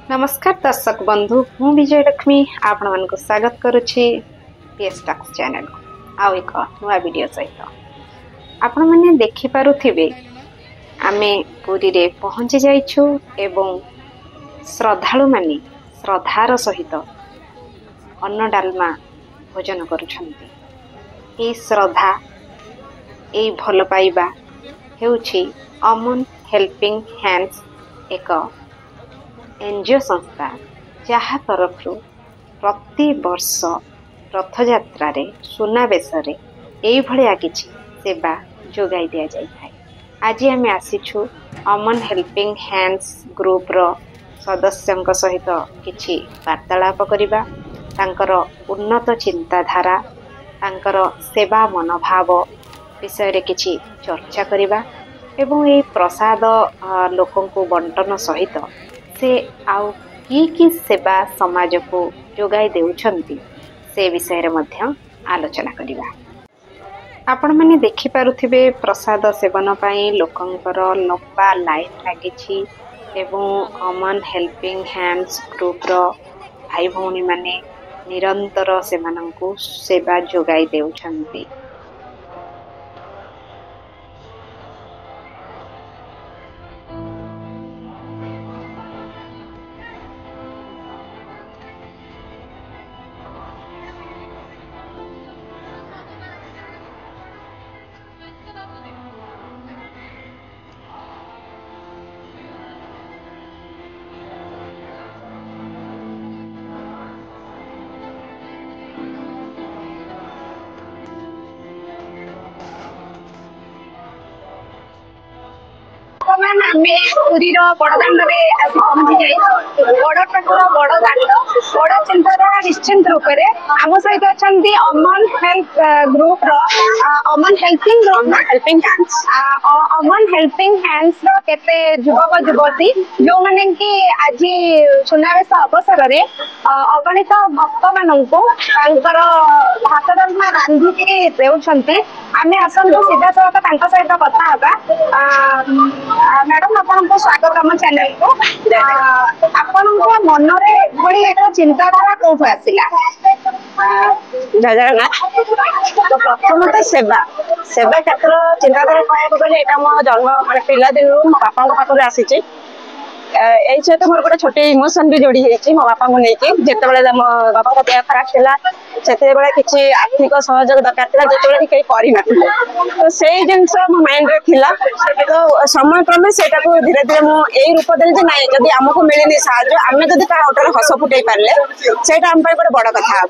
नमस्कार दर्शक बंधु मु विजय लक्ष्मी आपण मान स्वागत करुछि पीएस टॉक्स चैनल आउ एक नुआ वीडियो सहित आपण माने देखि पारुथिबे आमे पुरी रे पहुंची जाइछु एवं श्रद्धालु माने श्रद्धार सहित अन्न डालमा भोजन करुछंती। ए श्रद्धा ए भल पाइबा हेउछि अमन हेल्पिंग हैंड्स एक एनजीओ संस्था जहाँ तरफ प्रति वर्ष रथ यात्रा रे सुनावेश किछि सेवा जोगाई दिया जाय थाए। आज आम आसीछु अमन हेल्पिंग हैंड्स ग्रुप रो सदस्यों सहित किछि वार्तालाप करिबा, तांकर उन्नत चिंताधारा तांकर सेवा मनोभाव विषय रे किछि चर्चा करिबा एवं ए प्रसाद लोकन को बंटन सहित से आउ की सेवा समाज को जोगाई देउछंती से विषय रे मध्य आलोचना करिबा। आपण माने देखि पारुथिबे प्रसाद सेवन पई लोकंकर लंबा लाइन लागिछि एवं अमन हेल्पिंग हैंड्स ग्रुप रो भाई भौणी माने निरंतर सेमानंकु सेवा जोगाई देउछंती। पुरी बड़दाण्ड आसी पहुंची जाए बड़ ठाकुर बड़ दाण्ड बड़ चिंताधारा निश्चिंत रूप से आम सहित अच्छा अमन हेल्प ग्रुप अमन हेल्पिंग ग्रुप हेल्पिंग हैंड्स अमन हेल्पिंग हैंड्स केते युवक युवती जो माने कि आज सुनावेश अवसर में अगणित भक्त मानक भात डालमा रांधिकी देउछंती। आमे आसंतु सीधा सहित सहित कथा होगा। मैडम आपको स्वागत आम चैनल को। आपण मन में एक चिंताधारा कौट आसला? जय जगन्नाथ। तो प्रथम तो सेवा सेवा क्षेत्र चिंताधारा कहूँ गले यहाँ मो जन्म मैं पिला दिन मो बापा पाखर आसी यही सहित मोर गोटे छोटे इमोशन भी जोड़ी मो बापा को लेकिन जिते मो बापा देह खराब था से किसी आर्थिक सहयोग दरकार था जो कहीं करना तो से जिन मो माइंड रे थिला। तो समय क्रमे से धीरे धीरे मुझे रूप देली ना जब आमको मिलनी साहय आम जब क्या ओटर हस फुटे पारे से गोटे बड़ कथा हम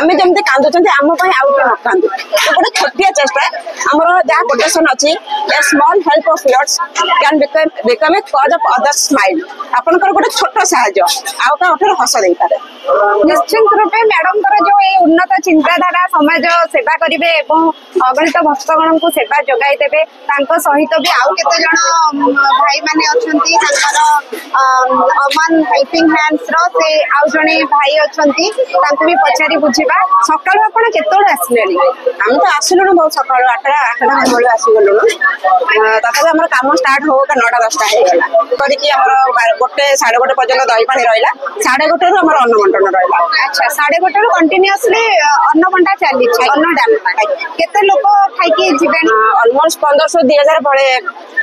आम जमी कांदुं आम आउ न कांदु गोटे छोटिया चेष्टा आमर जहाँ कोटेशन अच्छी a small help of yours can become a cause of others smile आपनकर गोटे छोट साहय आउ का ओटर हस दे पारे। निश्चित रूपे मैडम जो ये उन्नत चिंताधारा समाज सेवा करेंगे अगणित भक्तगण को सेवा जोगाई देवे सहित भी आउ केते जण भाई माने अछंती अमन हेल्पिंग हैंड्स रो से आउ जणे भाई अछंती तांको भी पछारी बुझिबा। सकाळ आपण केतोळे आसलेनी? हम तो आसलुनु बहुत सकाळ 8 बजे आसी गलुनु तथा हमर काम स्टार्ट हो का 9टा 10टा हे गला करी कि हमर गोटे 1:30 पर्यंत दही पानी रहला 1:30 रो हमर अन्न बंटन रहला। अच्छा 1:30 रो कंटीन्यूअसली अन्न बंटा चली छै अन्न डालमा केते लोक खाइके जीवन ऑलमोस्ट 1500-2000 पळे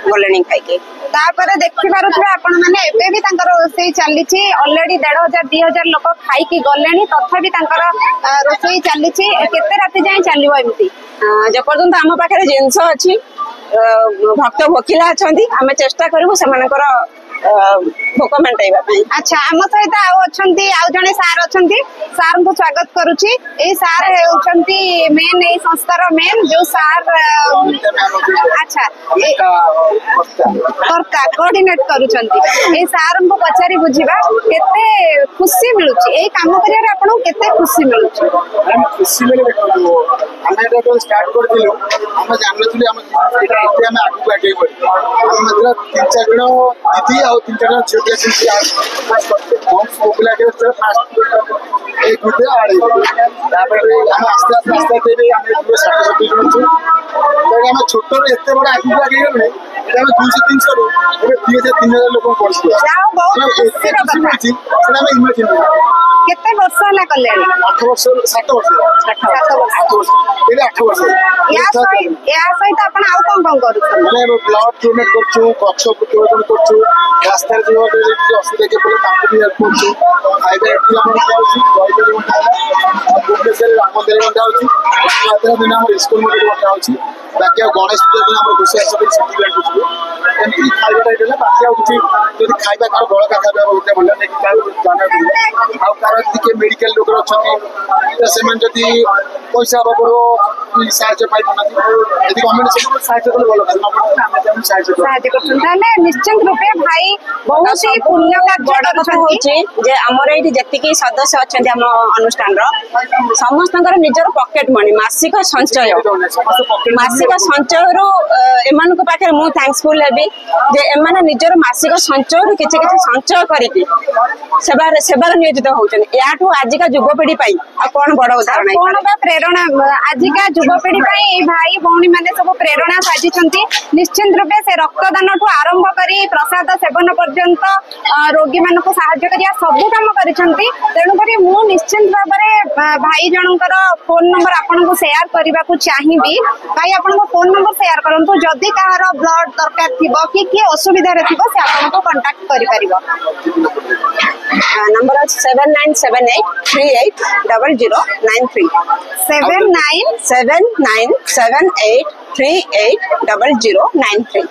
गलेनी खाइके। तापर देखि पारुथबे आपण माने एबे भी तांकर रोसई चली छी ऑलरेडी 1500-2000 लोक खाइके गलेनी तथापि तांकर रोसई चली छी केते राति जाय चलिबो एमती जे पर्यंत हम पाखरे जिंस अछि भक्त भोकिला अछंती हमें चेष्टा करू सेमानकर भोक मेंटेबा पई। अच्छा आम सहित आउ अछंती आउ जने सार अछंती सार को स्वागत करूची। ए सार हेउछंती मेन ए संस्थार मेन जो सार अच्छा करता कोऑर्डिनेट करूछंती ए सार को पछारी बुझिबा केते खुशी मिलुची ए काम करिया रे आपन केते खुशी मिलुची? हम खुशी मिले देखो हम एटा तो स्टार्ट कर दिलो हम जाननथुली हम एटा एते हम आगु बाटे हम मतलब 3-4 जण दीदी और 3-4 जण छोटे से हम सोबला के फास्ट एक गुटे आड़ी तापर हम आस्ते आस्ते देबे हम पूरा 60 जण छु तो हम छोट रे एते बड़ा आगु बाटे এটা ଆମେ 200-300 ରୁ ଏବେ 2000-3000 ଲୋକଙ୍କୁ କରୁଛୁ। ଯାହା ହଉ ବହୁତ ଖୁସିର କଥା। ସେଟା ଆମେ ଇମାଜିନ୍ କେତେ ବର୍ଷ ହେଲା କଲେଣି? 8 ବର୍ଷ 7 ବର୍ଷ 7 ବର୍ଷ। 8 ବର୍ଷ ଏବେ 8 ବର୍ଷ। ଏହା ସହିତ ଆପଣ ଆଉ କଣ କରୁଛନ୍ତି? ଆମେ ବ୍ଲଡ୍ ଡୋନେଟ୍ କରୁଛୁ, ଗଛ ବୃକ୍ଷରୋପଣ କରୁଛୁ, ରାସ୍ତାରେ ଯିବା ଅସୁବିଧା କିଏ ପଡ଼ିଲେ ତାଙ୍କୁ ବି ହେଲ୍ପ କରୁଛୁ। ଖାଇବା ଏଠି ଆମର ଦିଆହେଉଛି, ଦହିବରି ବଣ୍ଟା ହେଲା, ଭୁବନେଶ୍ୱରରେ ରାମ ମନ୍ଦିର ବଣ୍ଟା ହେଉଛି, ରଥଯାତ୍ରା ଦିନ ଆମର ଇସ୍କନ ମନ୍ଦିର ବଣ୍ଟା ହେଉଛି, ବାକି ଆଉ ଗଣେଶ ପୂଜା ଦିନ ଆମର ରୋଷେଇ ଆସ ସେଠି ବାଣ୍ଟୁଛୁ। ଏମିତି ଖାଇବାଟା ଏଇଟା ହେଲା, ବାକି ଆଉ କିଛି ଯଦି ଖାଇବା କାହାର ବଳକା ଖାଇବା ଗୋଟେ ଭଲ ନେଇକି କାହାକୁ ଜଣାଇବୁ। ଆଉ କାହାର ଯଦି କିଏ ମେଡ଼ିକାଲ ଲୋକ ଅଛନ୍ତି ସେମାନେ ଯଦି ପଇସା ଅଭାବରୁ ସାହାଯ୍ୟ ପାଇପାରୁନାହାନ୍ତି, ଯଦି ଗଭର୍ଣ୍ଣମେଣ୍ଟ ସେମାନଙ୍କୁ ସାହାଯ୍ୟ କଲେ ଭଲ କଥା, ଆମେ ସାହାଯ୍ୟ କରୁଛନ୍ତି। ତାହେଲେ ନିଶ୍ଚିତ ରୂପେ ଭାଇ ବହୁତ ହି ପୁଣ୍ୟ ବଡ କଥା ହଉଛି ଯେ ଆମର ଏଇଠି ଯେତିକି ସଦସ୍ୟ ଅଛନ୍ତି ଆମ ଅନୁଷ୍ଠାନର ସମସ୍ତଙ୍କର ନିଜର ପକେଟ ମନି ମାସିକ ସଞ୍ଚୟ ସଞ୍ଚୟରୁ ଏମାନଙ୍କ ପାଖରେ ମୁଁ ଥ୍ୟାଙ୍କଫୁଲ ହେବି ଯେ ଏମାନେ ନିଜର ମାସିକ ସଞ୍ଚୟରୁ କିଛି କିଛି ସଞ୍ଚୟ କରିକି ସେବାରେ ନିୟୋଜିତ ହଉଛନ୍ତି। ଏହାଠୁ ଆଜିକା ଯୁବପିଢି ପାଇଁ ଆଉ କଣ ବଡ ଉଦାହରଣ କଣ ବା ପ୍ରେରଣା ଆଜିକା ଯୁବପିଢି ପାଇଁ ଏଇ ଭାଇ ଭଉଣୀ ମାନେ ସବୁ ପ୍ରେରଣା ସାଜିଛନ୍ତି। ନିଶ୍ଚିତ ରୂପେ ସେ ରକ୍ତଦାନଠୁ ଆରମ୍ଭ କରି ପ୍ରସାଦ ସେବନ ପର୍ଯ୍ୟନ୍ତ ରୋଗୀ ମାନଙ୍କୁ ସାହାଯ୍ୟ କରିବା ସବୁ କାମ କରିଛନ୍ତି। ତେଣୁକରି ମୁଁ ନିଶ୍ଚିତ ଭାବରେ ଭାଇ ଜଣଙ୍କର ଫୋନ ନମ୍ବର ଆପଣଙ୍କୁ ସେୟାର କରିବାକୁ ଚାହିଁବି। ଭାଇ ଆପଣଙ୍କ ଫୋନ ନମ୍ବର ସେୟାର କରନ୍ତୁ, ଯଦି କାହାର ବ୍ଲଡ ଦରକାର ଥିବ କି କିଏ ଅସୁବିଧାରେ ଥିବ ସେ ଆପଣଙ୍କୁ କଣ୍ଟାକ୍ଟ କରିପାରିବ। ନମ୍ବର ଅଛି 7978380093 7978380093।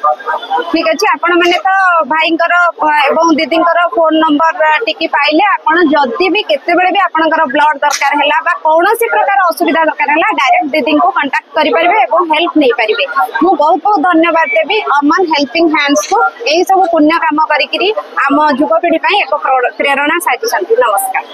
ଠିକ ଅଛି, ଆପଣ ମାନେ ତ ଭାଇଙ୍କର ଏବଂ ଦିଦିଙ୍କର ଫୋନ ନମ୍ବର ଟିକେ ପାଇଲେ ଆପଣ ଯଦି ବି କେତେବେଳେ ବି ଆପଣଙ୍କର ବ୍ଲଡ ଦରକାର ହେଲା ବା କୌଣସି ପ୍ରକାର ଅସୁବିଧା ଦରକାର ହେଲା ଡାଇରେକ୍ଟ ଦିଦିଙ୍କୁ କଣ୍ଟାକ୍ଟ କରିପାରିବେ ଏବଂ ହେଲ୍ପ ନେଇପାରିବେ। ମୁଁ ବହୁତ ବହୁତ ଧନ୍ୟବାଦ ଦେବି ଅମନ ହେଲ୍ପିଂ ହ୍ୟାଣ୍ଡସକୁ ଏଇ ସବୁ ପୁଣ୍ୟ କାମ କରିକିରି ଆମ ଯୁବପିଢି ପାଇଁ ଏକ ପ୍ରେରଣା ସାଜିଛନ୍ତି। ନମସ୍କାର।